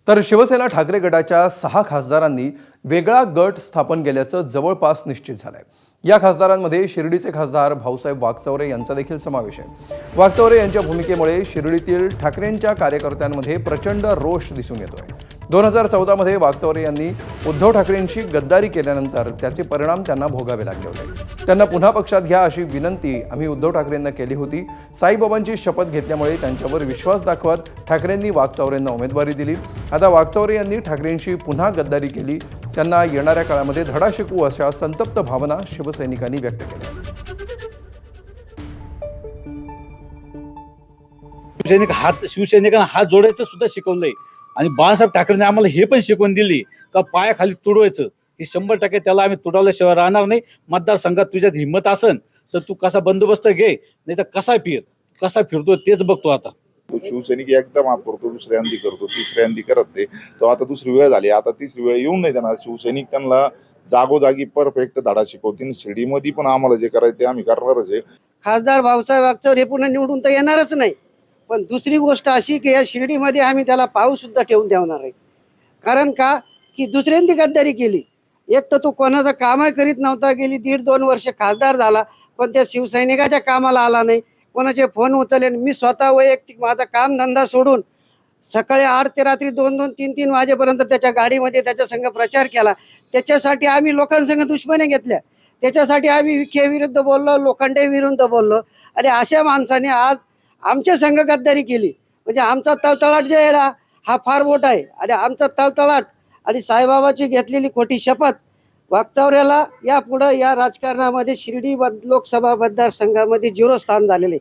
तर शिवसेना ठाकरे गटाच्या 6 खासदारांनी वेगळा गट स्थापन केल्याचं जवळपास निश्चित झालंय। या खासदारांमध्ये शिर्डीचे खासदार भाऊसाहेब वागचौरे यांचा देखील समावेश आहे। वागचौरे यांच्या भूमिकेमुळे शिर्डीतील ठाकरेंच्या कार्यकर्त्यांमध्ये प्रचंड रोष दिसून येतोय। 2014 मध्ये वागचौरे यांनी उद्धव ठाकरेंशी गद्दारी केल्यानंतर त्याचे परिणाम त्यांना भोगावे लागले होते। त्यांना पुन्हा पक्षात घ्या अशी विनंती आम्ही उद्धव ठाकरेंना केली होती। साईबाबांची शपथ घेतल्यामुळे त्यांच्यावर विश्वास दाखवत ठाकरेंनी वागचौरेंना उमेदवारी दिली। आता वागचौरे यांनी ठाकरेंशी पुन्हा गद्दारी केली, त्यांना येणाऱ्या काळामध्ये धडा शिकवू अशा संतप्त भावना शिवसैनिकांनी व्यक्त केल्या। शिवसैनिकांना हात जोडायचं सुद्धा शिकवलंय आणि बाळासाहेब ठाकरेंनी आम्हाला हे पण शिकवून दिली का पायाखाली तुडवायचं, की 100% त्याला आम्ही तुडवल्याशिवाय राहणार नाही। मतदारसंघात तुझ्यात हिंमत असन तर तू कसा बंदोबस्त घे, नाही तर कसा फिरतो तेच बघतो। आता तो शिवसैनिक एकदा माफ करतो, दुसऱ्यांदी करतो, तिसऱ्यांदी करत नाही। तो आता दुसरी वेळ झाली, आता तिसरी वेळ येऊन नाही देणार। शिवसैनिक त्यांना जागोजागी परफेक्ट धडा शिकवतील। शिर्डीमध्ये पण आम्हाला जे करायचं ते आम्ही करणारच आहे। खासदार भाऊसाहेब वागचौरे पुन्हा निवडून तर येणारच नाही, पण दुसरी गोष्ट अशी की या शिर्डीमध्ये आम्ही त्याला पाऊल सुद्धा ठेवून ठेवणार आहे। कारण का की दुसऱ्यांदी गद्दारी केली। एक तर तो कोणाचं कामही करीत नव्हता, गेली 1.5-2 वर्ष खासदार झाला पण त्या शिवसैनिकाच्या कामाला आला नाही, कोणाचे फोन उचलले। मी स्वतः वैयक्तिक माझा कामधंदा सोडून सकाळी 8 ते रात्री 2-2, 3-3 वाजेपर्यंत त्याच्या गाडीमध्ये त्याच्या संघ प्रचार केला। त्याच्यासाठी आम्ही लोकांसंग दुश्मनी घेतल्या, त्याच्यासाठी आम्ही विखे विरुद्ध बोललो, लोखंडे विरुद्ध बोललो। आणि अशा माणसाने आज आमच्या संघ गद्दारी केली, म्हणजे आमचा तळतळाट जे आहे ना हा फार मोठा आहे। आणि आमचा तळतळाट आणि साईबाबाची घेतलेली खोटी शपथ वागचौऱ्याला यापुढे या राजकारणामध्ये शिर्डी लोकसभा मतदारसंघामध्ये 0 स्थान झालेले।